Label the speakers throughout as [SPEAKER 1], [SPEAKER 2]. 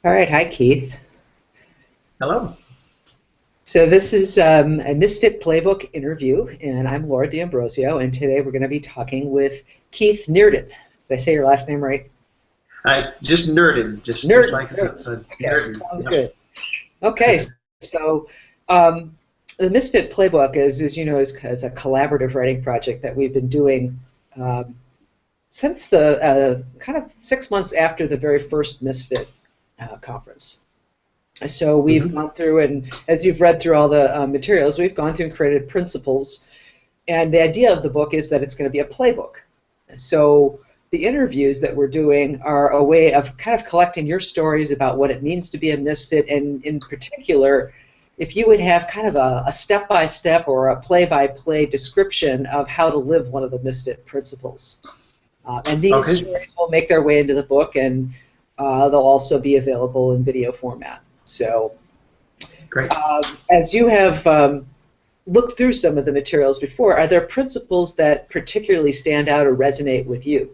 [SPEAKER 1] All right, hi Keith.
[SPEAKER 2] Hello.
[SPEAKER 1] So this is a Misfit Playbook interview, and I'm Laura D'Ambrosio, and today we're going to be talking with Keith Nerdin. Did I say your last name right?
[SPEAKER 2] Just Nerdin, just
[SPEAKER 1] Nerdin.
[SPEAKER 2] like it
[SPEAKER 1] Nerdin.
[SPEAKER 2] says. So
[SPEAKER 1] Okay,
[SPEAKER 2] Nerdin.
[SPEAKER 1] sounds
[SPEAKER 2] Yep.
[SPEAKER 1] good. Okay, so um, the Misfit Playbook, as you know, is a collaborative writing project that we've been doing um, since the kind of 6 months after the very first Misfit conference. So we've
[SPEAKER 2] hmm
[SPEAKER 1] gone through, and as you've read through all the materials, we've gone through and created principles. And the idea of the book is that it's going to be a playbook. So the interviews that we're doing are a way of kind of collecting your stories about what it means to be a misfit, and in particular, if you would have kind of a step-by-step or a play-by-play description of how to live one of the misfit principles. And these
[SPEAKER 2] Okay.
[SPEAKER 1] stories will make their way into the book, and they'll also be available in video format. So
[SPEAKER 2] Great.
[SPEAKER 1] as you have looked through some of the materials before, are there principles that particularly stand out or resonate with you?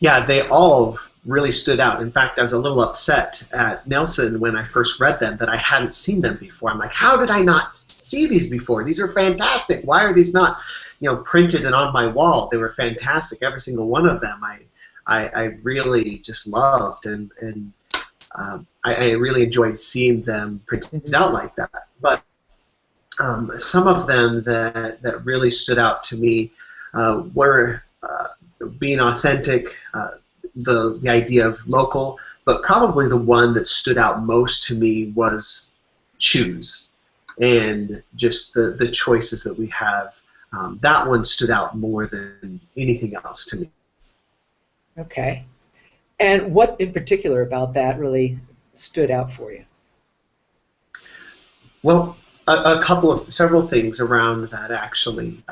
[SPEAKER 2] Yeah, they all really stood out. In fact, I was a little upset at Nelson when I first read them that I hadn't seen them before. I'm like, how did I not see these before? These are fantastic. Why are these not, printed and on my wall? They were fantastic. Every single one of them, I really just loved, and I really enjoyed seeing them printed
[SPEAKER 1] Mhm.
[SPEAKER 2] out like that. But some of them that really stood out to me were being authentic, the idea of local, but probably the one that stood out most to me was choose, and just the choices that we have. That one stood out more than anything else to me.
[SPEAKER 1] Okay. And what in particular about that really stood out for you?
[SPEAKER 2] Well, several things around that actually.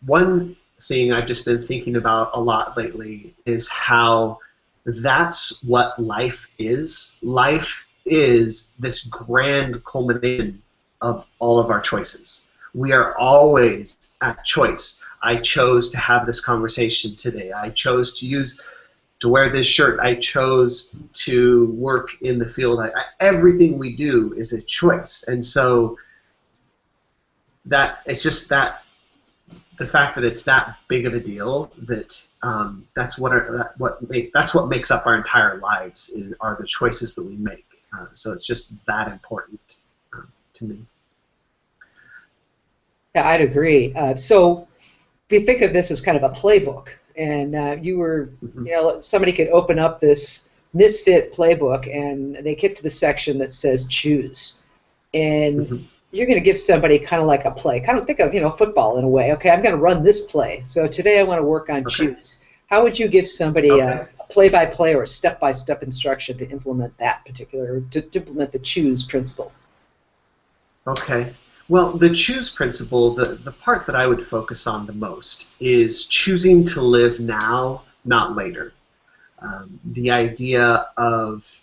[SPEAKER 2] One thing I've just been thinking about a lot lately is how that's what life is. Life is this grand culmination of all of our choices. We are always at choice. I chose to have this conversation today. I chose to wear this shirt. I chose to work in the field. Everything we do is a choice, and so that it's just that the fact that it's that big of a deal that that's what makes up our entire lives are the choices that we make. So it's just that important to me.
[SPEAKER 1] Yeah, I'd agree. So if you think of this as kind of a playbook, and
[SPEAKER 2] hmm
[SPEAKER 1] somebody could open up this Misfit playbook and they get to the section that says choose. And
[SPEAKER 2] hmm
[SPEAKER 1] you're going to give somebody kind of like a play. Kind of think of, football in a way. Okay, I'm going to run this play. So today I want to work on
[SPEAKER 2] Okay.
[SPEAKER 1] choose. How would you give somebody
[SPEAKER 2] Okay.
[SPEAKER 1] a play-by-play or a step-by-step instruction to implement that particular, to implement the choose principle?
[SPEAKER 2] Okay. Well, the choose principle, the part that I would focus on the most is choosing to live now, not later. The idea of,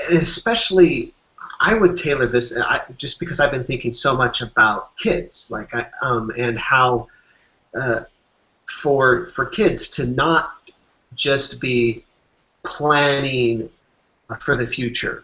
[SPEAKER 2] and especially, I would tailor this just because I've been thinking so much about kids, and how uh, for kids to not just be planning for the future,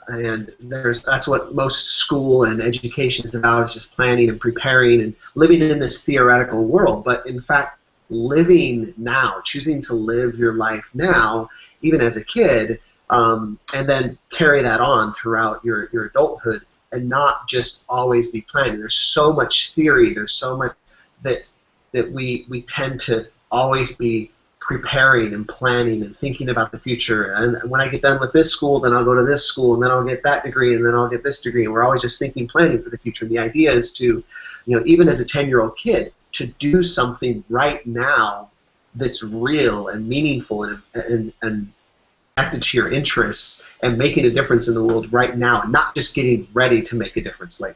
[SPEAKER 2] and that's what most school and education is about, is just planning and preparing and living in this theoretical world. But in fact, living now, choosing to live your life now, even as a kid, and then carry that on throughout your adulthood, and not just always be planning. There's so much theory, there's so much that we tend to always be preparing and planning and thinking about the future. And when I get done with this school, then I'll go to this school, and then I'll get that degree, and then I'll get this degree. And we're always just thinking, planning for the future. And the idea is to, even as a 10-year-old kid, to do something right now that's real and meaningful and connected to your interests and making a difference in the world right now, and not just getting ready to make a difference later.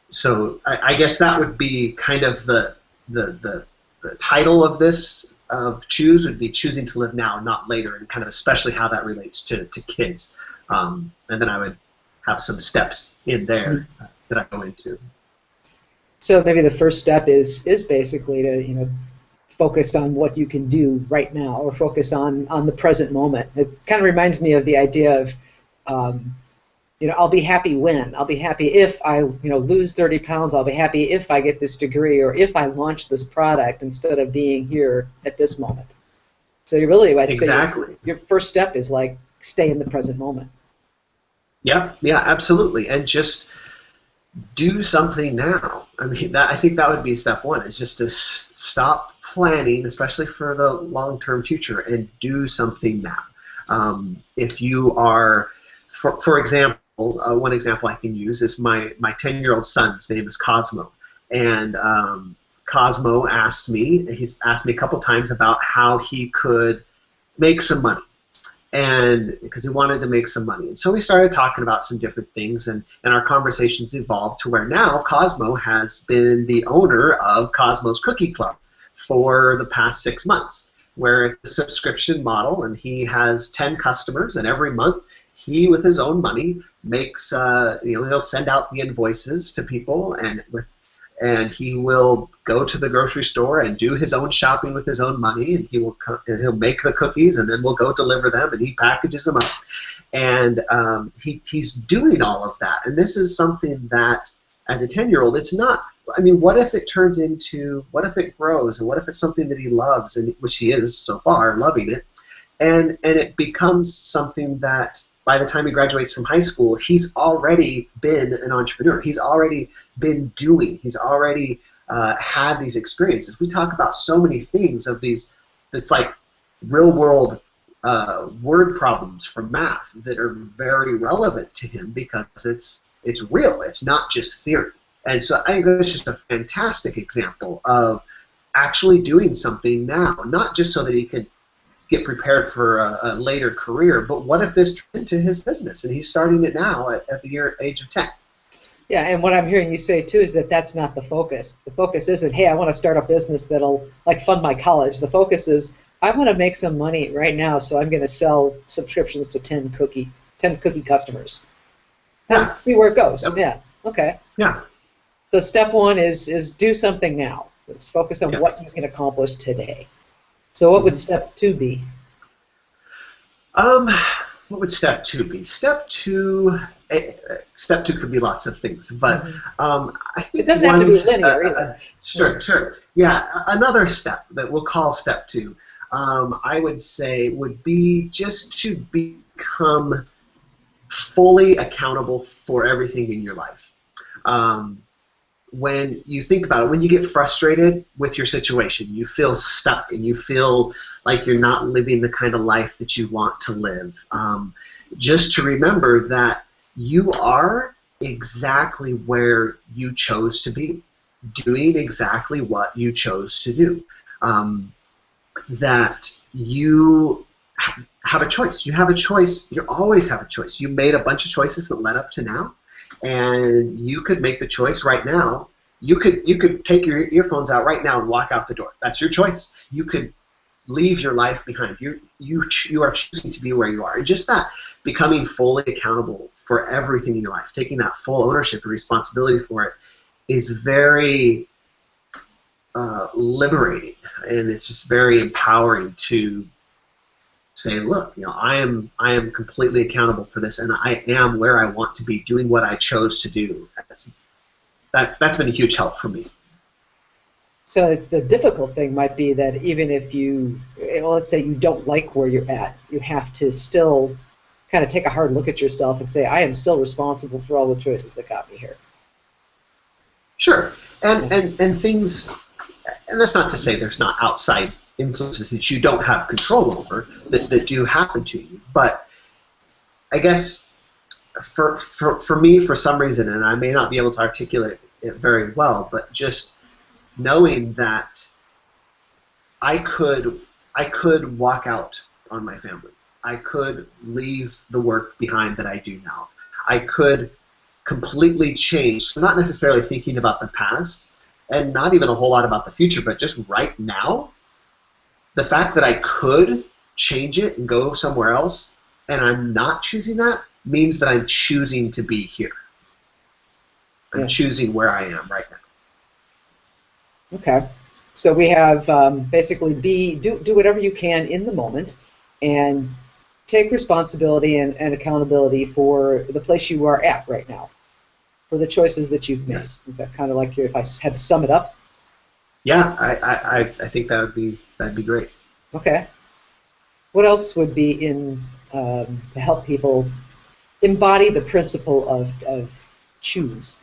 [SPEAKER 2] So I guess that would be kind of the title of this, of choose, would be choosing to live now, not later, and kind of especially how that relates to kids. And then I would have some steps in there that I go into.
[SPEAKER 1] So maybe the first step is basically to focus on what you can do right now, or focus on the present moment. It kind of reminds me of the idea of, I'll be happy when. I'll be happy if I, lose 30 pounds. I'll be happy if I get this degree, or if I launch this product, instead of being here at this moment. So you really, I'd say
[SPEAKER 2] Exactly.
[SPEAKER 1] your first step is like stay in the present moment.
[SPEAKER 2] Yeah, yeah, absolutely. And just do something now. I mean, I think that would be step one, is just to stop planning, especially for the long-term future, and do something now. If you are, for example, one example I can use is my 10-year-old son's name is Cosmo. And Cosmo he's asked me a couple times about how he could make some money, and because he wanted to make some money. And so we started talking about some different things, and our conversations evolved to where now Cosmo has been the owner of Cosmo's Cookie Club for the past 6 months, where it's a subscription model, and he has 10 customers, and every month he, with his own money, makes, he'll send out the invoices to people, and he will go to the grocery store and do his own shopping with his own money, and he'll make the cookies, and then we'll go deliver them, and he packages them up. And he's doing all of that. And this is something that, as a 10-year-old, it's not, I mean, what if it grows, and what if it's something that he loves, and which he is so far, loving it, and it becomes something that by the time he graduates from high school, he's already been an entrepreneur. He's already been doing. He's already had these experiences. We talk about so many things of these. It's like real-world word problems from math that are very relevant to him because it's real. It's not just theory. And so I think that's just a fantastic example of actually doing something now, not just so that he can get prepared for a later career, but what if this turned into his business, and he's starting it now at the age of 10?
[SPEAKER 1] Yeah, and what I'm hearing you say too is that that's not the focus. The focus isn't, hey, I want to start a business that'll like fund my college. The focus is, I want to make some money right now, so I'm going to sell subscriptions to 10 cookie customers.
[SPEAKER 2] Yeah.
[SPEAKER 1] And see where it goes.
[SPEAKER 2] Yep.
[SPEAKER 1] Yeah. Okay.
[SPEAKER 2] Yeah.
[SPEAKER 1] So step one is do something now. Let's focus on
[SPEAKER 2] Yeah.
[SPEAKER 1] what you can accomplish today. So what would step two be?
[SPEAKER 2] What would step two be? Step two could be lots of things, but I think
[SPEAKER 1] it doesn't have to be linear either.
[SPEAKER 2] Sure. Yeah, another step that we'll call step two, I would say, would be just to become fully accountable for everything in your life. When you think about it, when you get frustrated with your situation, you feel stuck and you feel like you're not living the kind of life that you want to live, just to remember that you are exactly where you chose to be, doing exactly what you chose to do, that you have a choice. You have a choice. You always have a choice. You made a bunch of choices that led up to now, and you could make the choice right now. You could take your earphones out right now and walk out the door. That's your choice. You could leave your life behind. You are choosing to be where you are. And just that, becoming fully accountable for everything in your life, taking that full ownership and responsibility for it, is very liberating, and it's just very empowering to say, look, I am completely accountable for this, and I am where I want to be, doing what I chose to do. That's been a huge help for me.
[SPEAKER 1] So the difficult thing might be that even if let's say you don't like where you're at, you have to still kind of take a hard look at yourself and say, I am still responsible for all the choices that got me here.
[SPEAKER 2] Sure, and things, and that's not to say there's not outside influences that you don't have control over that do happen to you, but I guess for me, for some reason, and I may not be able to articulate it very well, but just knowing that I could walk out on my family. I could leave the work behind that I do now. I could completely change, so not necessarily thinking about the past and not even a whole lot about the future, but just right now, the fact that I could change it and go somewhere else, and I'm not choosing that, means that I'm choosing to be here. I'm choosing where I am right now.
[SPEAKER 1] Okay. So we have basically do whatever you can in the moment, and take responsibility and accountability for the place you are at right now, for the choices that you've made.
[SPEAKER 2] Yes.
[SPEAKER 1] Is that kind of like if I had to sum it up?
[SPEAKER 2] Yeah, I think that'd be great.
[SPEAKER 1] Okay. What else would be in to help people embody the principle of choose?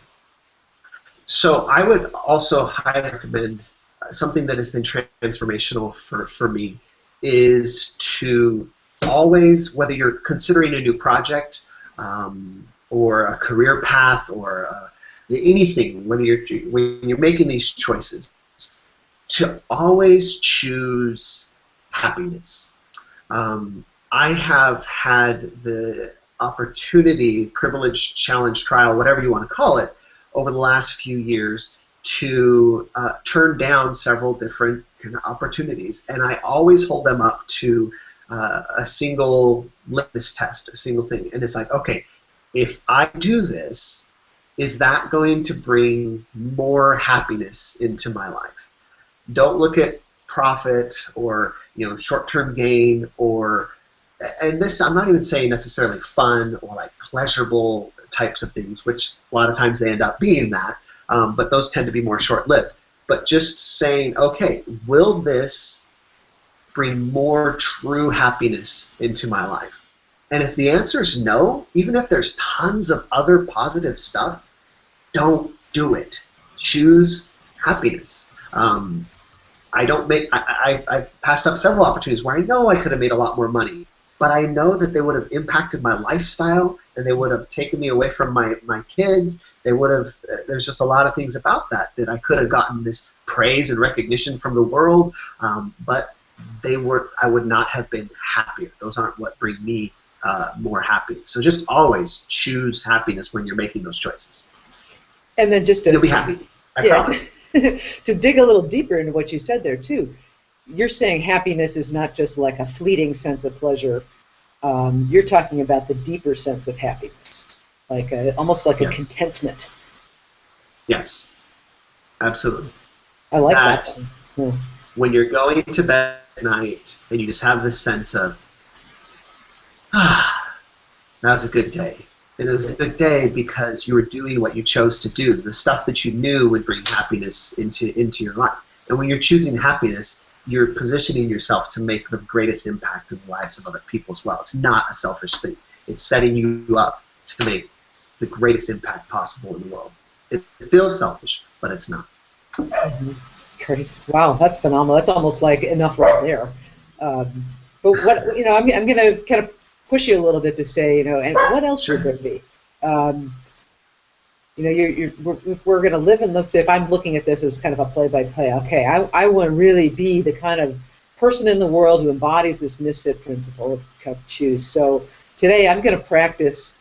[SPEAKER 2] So I would also highly recommend something that has been transformational for me is to always, whether you're considering a new project or a career path or anything, when you're making these choices, to always choose happiness. I have had the opportunity, privilege, challenge, trial, whatever you want to call it, over the last few years to turn down several different kind of opportunities, and I always hold them up to a single litmus test, a single thing, and it's like, okay, if I do this, is that going to bring more happiness into my life? Don't look at profit or short-term gain or, and this I'm not even saying necessarily fun or like pleasurable types of things, which a lot of times they end up being that, but those tend to be more short-lived. But just saying, okay, will this bring more true happiness into my life? And if the answer is no, even if there's tons of other positive stuff, don't do it. Choose happiness. I passed up several opportunities where I know I could have made a lot more money, but I know that they would have impacted my lifestyle and they would have taken me away from my kids. They would have, there's just a lot of things about that I could have gotten this praise and recognition from the world, but I would not have been happier. Those aren't what bring me more happiness. So just always choose happiness when you're making those choices.
[SPEAKER 1] And then just
[SPEAKER 2] you'll be happy. I promise.
[SPEAKER 1] To dig a little deeper into what you said there too, you're saying happiness is not just like a fleeting sense of pleasure. You're talking about the deeper sense of happiness, like almost like a contentment.
[SPEAKER 2] Yes, absolutely.
[SPEAKER 1] I like that.
[SPEAKER 2] Yeah. When you're going to bed at night and you just have this sense of, that was a good day. And it was a good day because you were doing what you chose to do, the stuff that you knew would bring happiness into your life. And when you're choosing happiness, you're positioning yourself to make the greatest impact in the lives of other people as well. It's not a selfish thing. It's setting you up to make the greatest impact possible in the world. It feels selfish, but it's not.
[SPEAKER 1] Mm-hmm. Great. Wow, that's phenomenal. That's almost like enough right there. But what, I'm going to kind of push you a little bit to say, and what else would there be? If we're going to live in, let's say, if I'm looking at this as kind of a play-by-play, okay, I want to really be the kind of person in the world who embodies this misfit principle of choose. So today I'm going to practice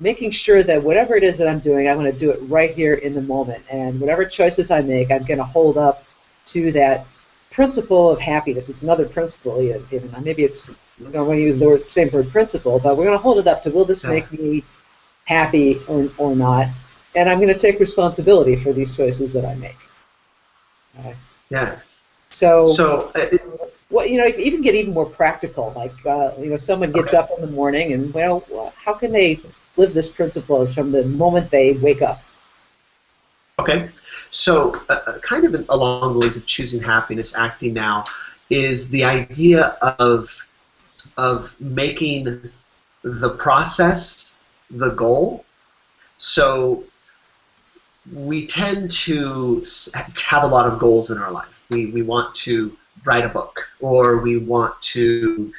[SPEAKER 1] making sure that whatever it is that I'm doing, I want to do it right here in the moment. And whatever choices I make, I'm going to hold up to that principle of happiness. It's another principle, even. Maybe it's, I don't want to use the same word principle, but we're going to hold it up to, will this make me happy or not? And I'm going to take responsibility for these choices that I make.
[SPEAKER 2] Yeah.
[SPEAKER 1] So what, if you even get even more practical, like someone gets up in the morning and how can they live this principle from the moment they wake up?
[SPEAKER 2] Okay, so kind of along the lines of choosing happiness, acting now, is the idea of making the process the goal. So we tend to have a lot of goals in our life. We want to write a book, or we want to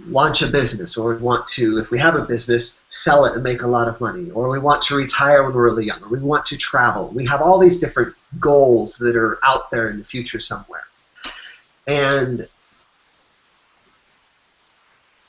[SPEAKER 2] launch a business, or we want to, if we have a business, sell it and make a lot of money, or we want to retire when we're really young, or we want to travel. We have all these different goals that are out there in the future somewhere. And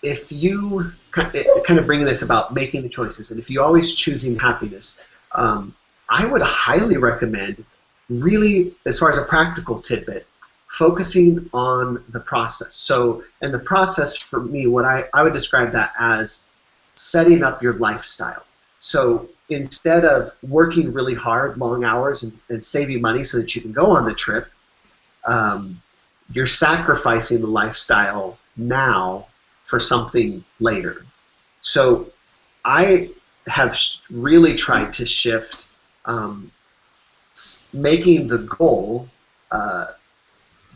[SPEAKER 2] if you kind of bring this about making the choices, and if you're always choosing happiness, I would highly recommend, really, as far as a practical tidbit, focusing on the process. So, and the process for me, what I would describe that as setting up your lifestyle. So instead of working really hard, long hours, and saving money so that you can go on the trip, you're sacrificing the lifestyle now for something later. So I have really tried to shift making the goal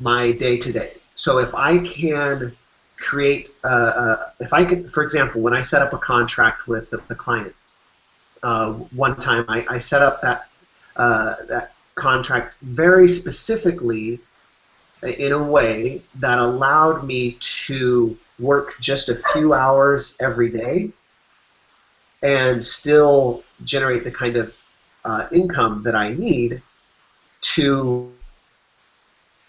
[SPEAKER 2] my day-to-day. So if I can create, if I could, for example, when I set up a contract with the client, one time I set up that contract very specifically in a way that allowed me to work just a few hours every day and still generate the kind of income that I need to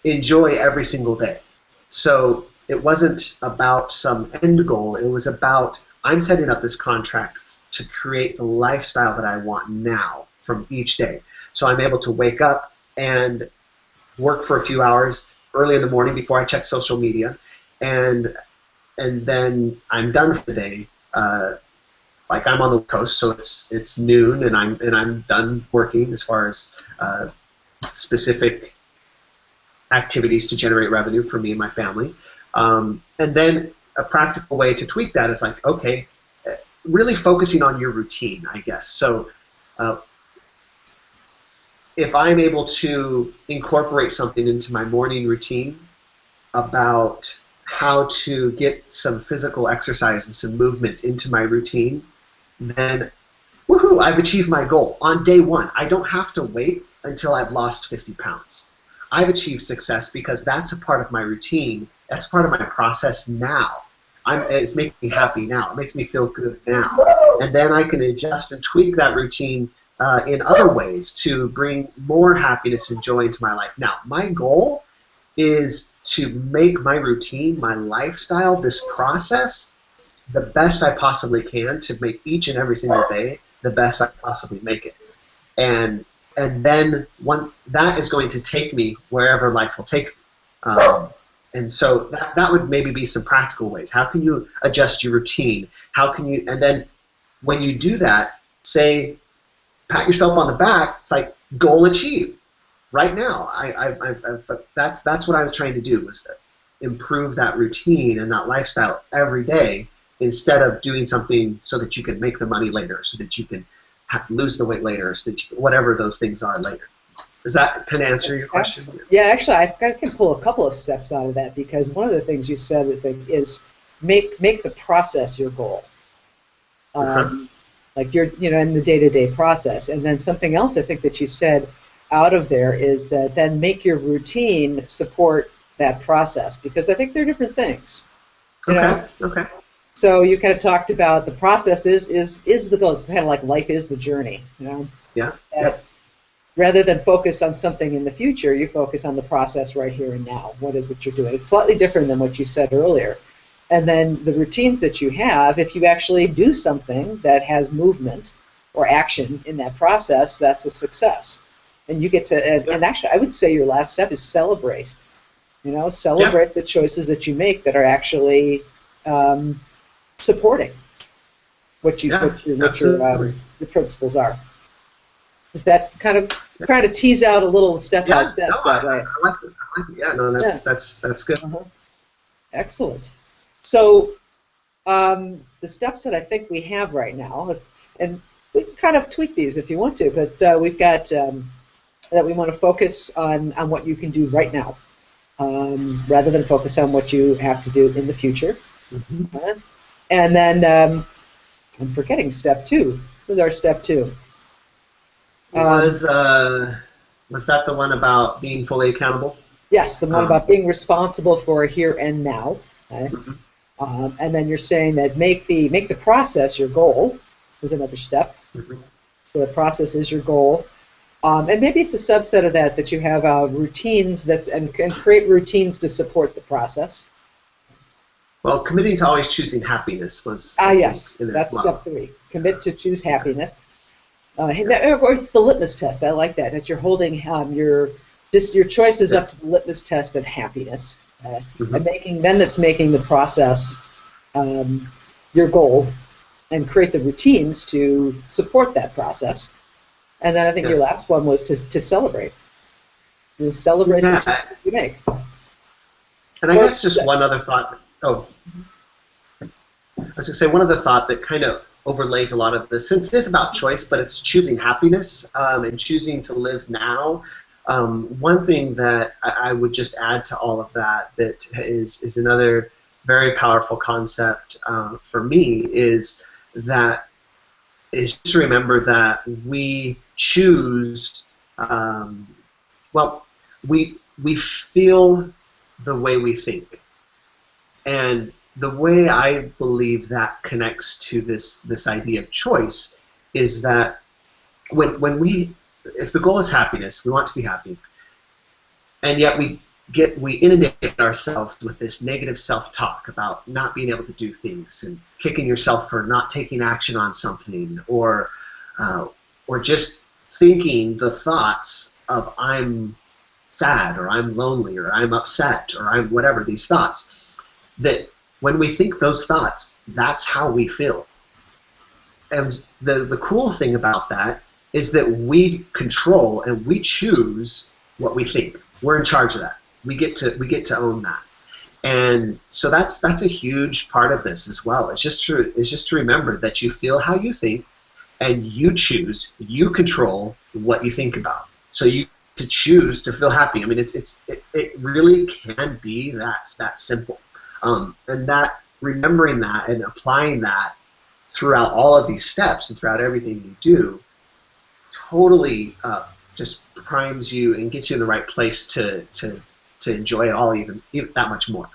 [SPEAKER 2] enjoy every single day. So it wasn't about some end goal. It was about, I'm setting up this contract to create the lifestyle that I want now from each day. So I'm able to wake up and work for a few hours early in the morning before I check social media, and then I'm done for the day. Like I'm on the coast, so it's noon, and I'm done working as far as specific activities to generate revenue for me and my family. And then a practical way to tweak that is like, okay, really focusing on your routine, I guess. So if I'm able to incorporate something into my morning routine about how to get some physical exercise and some movement into my routine, then woohoo, I've achieved my goal on day one. I don't have to wait until I've lost 50 pounds. I've achieved success because that's a part of my routine. That's part of my process now. It's making me happy now. It makes me feel good now. And then I can adjust and tweak that routine in other ways to bring more happiness and joy into my life. Now, my goal is to make my routine, my lifestyle, this process, the best I possibly can to make each and every single day the best I possibly make it. And then that is going to take me wherever life will take me. And so that would maybe be some practical ways. How can you adjust your routine? How can you, and then when you do that, say, pat yourself on the back. It's like goal achieved. Right now, that's what I was trying to do, was to improve that routine and that lifestyle every day instead of doing something so that you can make the money later, so that you can lose the weight later, so that you, whatever those things are later. Does that kind of answer your question?
[SPEAKER 1] Yeah, actually, I can pull a couple of steps out of that, because one of the things you said is make the process your goal. Like you're, in the day-to-day process. And then something else I think that you said out of there is that then make your routine support that process, because I think they're different things.
[SPEAKER 2] Okay.
[SPEAKER 1] So you kind of talked about the process is the goal. It's kind of like life is the journey.
[SPEAKER 2] Yeah.
[SPEAKER 1] Rather than focus on something in the future, you focus on the process right here and now. What is it you're doing? It's slightly different than what you said earlier. And then the routines that you have, if you actually do something that has movement or action in that process, that's a success. And you get to, and actually I would say your last step is celebrate. Celebrate the choices that you make that are actually supporting what your principles are. Is that kind of trying to tease out a little step by step?
[SPEAKER 2] I like it. Yeah, no, that's good.
[SPEAKER 1] Excellent. So the steps that I think we have right now, and we can kind of tweak these if you want to, but we've got that we want to focus on what you can do right now, rather than focus on what you have to do in the future. And then I'm forgetting step 2. What was our step 2?
[SPEAKER 2] Was that the one about being fully accountable?
[SPEAKER 1] Yes, the one about being responsible for here and now. Okay? And then you're saying that make the process your goal is another step. So the process is your goal, and maybe it's a subset of that you have routines and create routines to support the process.
[SPEAKER 2] Well, committing to always choosing happiness was.
[SPEAKER 1] Yes, that's step 3. Commit to choose happiness. Or it's the litmus test. I like that. That you're holding your choices up to the litmus test of happiness, and that's making the process your goal, and create the routines to support that process. And then I think your
[SPEAKER 2] Yes.
[SPEAKER 1] last one was to celebrate. You celebrate the
[SPEAKER 2] Yeah.
[SPEAKER 1] changes you make.
[SPEAKER 2] And I
[SPEAKER 1] Or,
[SPEAKER 2] guess just one other thought. Oh, I was going to say one other thought that kind of overlays a lot of this, since it is about choice, but it's choosing happiness and choosing to live now. One thing that I would just add to all of that is another very powerful concept for me is just to remember that we choose. Well, we feel the way we think. And the way I believe that connects to this idea of choice is that if the goal is happiness, we want to be happy, and yet we inundate ourselves with this negative self-talk about not being able to do things and kicking yourself for not taking action on something, or just thinking the thoughts of I'm sad, or I'm lonely, or I'm upset, or I'm whatever, these thoughts, that when we think those thoughts, that's how we feel. And the cool thing about that is that we control and we choose what we think. We're in charge of that. We get to own that. And so that's a huge part of this as well. It's just to remember that you feel how you think, and you choose, you control what you think about. So you to choose to feel happy. I mean, it really can be that simple. And that remembering that and applying that throughout all of these steps and throughout everything you do totally just primes you and gets you in the right place to enjoy it all even that much more.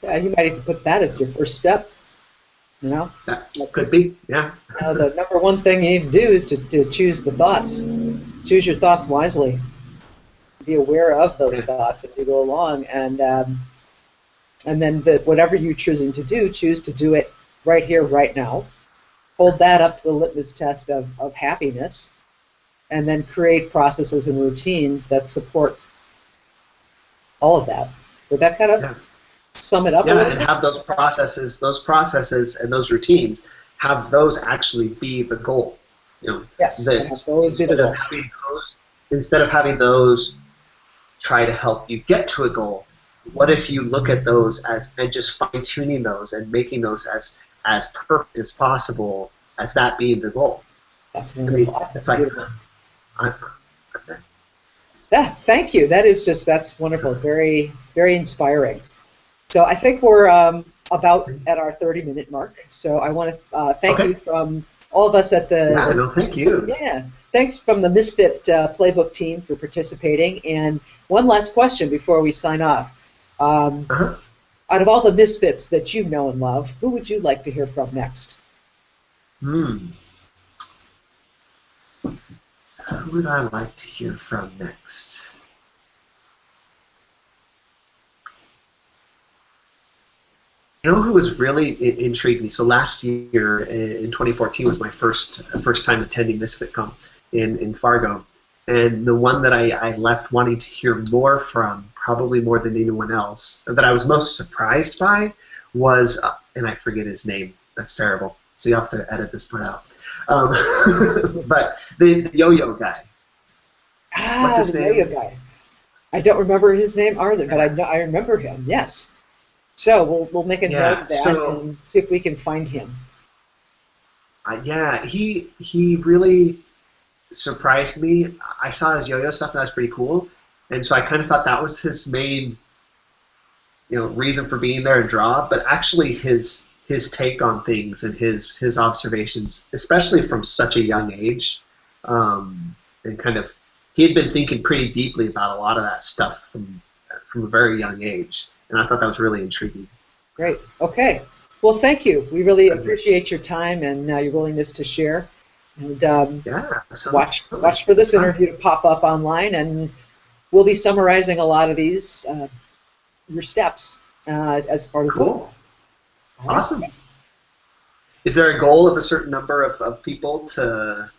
[SPEAKER 1] yeah, you might even put that as your first step. You know,
[SPEAKER 2] That could be, yeah.
[SPEAKER 1] the number one thing you need to do is to choose the thoughts. Choose your thoughts wisely. Be aware of those thoughts as you go along, and then whatever you're choosing to do, choose to do it right here, right now. Hold that up to the litmus test of happiness, and then create processes and routines that support all of that. Would that kind of sum it up a
[SPEAKER 2] Yeah,
[SPEAKER 1] little
[SPEAKER 2] and
[SPEAKER 1] bit?
[SPEAKER 2] have those processes and those routines, have those actually be the goal. You know,
[SPEAKER 1] Yes,
[SPEAKER 2] that
[SPEAKER 1] and have those be the goal.
[SPEAKER 2] instead of having those try to help you get to a goal, what if you look at those and just fine tuning those and making those as perfect as possible as that being the goal?
[SPEAKER 1] That's
[SPEAKER 2] I
[SPEAKER 1] wonderful.
[SPEAKER 2] mean, it's like,
[SPEAKER 1] Beautiful.
[SPEAKER 2] okay.
[SPEAKER 1] Yeah, thank you. That's wonderful. Very, very inspiring. So I think we're about at our 30-minute mark. So I want to thank you
[SPEAKER 2] Okay.
[SPEAKER 1] from all of us at
[SPEAKER 2] Yeah, no, thank you.
[SPEAKER 1] yeah. Thanks from the Misfit Playbook team for participating. And one last question before we sign off.
[SPEAKER 2] Uh-huh.
[SPEAKER 1] Out of all the Misfits that you know and love, who would you like to hear from next?
[SPEAKER 2] Hmm. Who would I like to hear from next? You know who was really intrigued me? So last year in 2014 was my first time attending MisfitCon in Fargo, and the one that I left wanting to hear more from, probably more than anyone else, that I was most surprised by was, and I forget his name. That's terrible. So you have to edit this part out. But the yo-yo guy. What's
[SPEAKER 1] Ah,
[SPEAKER 2] his
[SPEAKER 1] the yo-yo
[SPEAKER 2] name?
[SPEAKER 1] guy. I don't remember his name either, but
[SPEAKER 2] Yeah.
[SPEAKER 1] I remember him. Yes. So we'll make a note
[SPEAKER 2] Yeah.
[SPEAKER 1] of that
[SPEAKER 2] So
[SPEAKER 1] and see if we can find him.
[SPEAKER 2] yeah, he really surprised me. I saw his yo-yo stuff, and that's pretty cool. And so I kind of thought that was his main, reason for being there and draw. But actually, his take on things and his observations, especially from such a young age, and kind of he had been thinking pretty deeply about a lot of that stuff from a very young age, and I thought that was really intriguing.
[SPEAKER 1] Great. Okay. Well, thank you. We really appreciate your time and your willingness to share. And
[SPEAKER 2] Yeah,
[SPEAKER 1] watch for this interview to pop up online, and we'll be summarizing a lot of these your steps as part of the book.
[SPEAKER 2] Cool.
[SPEAKER 1] All right.
[SPEAKER 2] Awesome. Is there a goal of a certain number of people to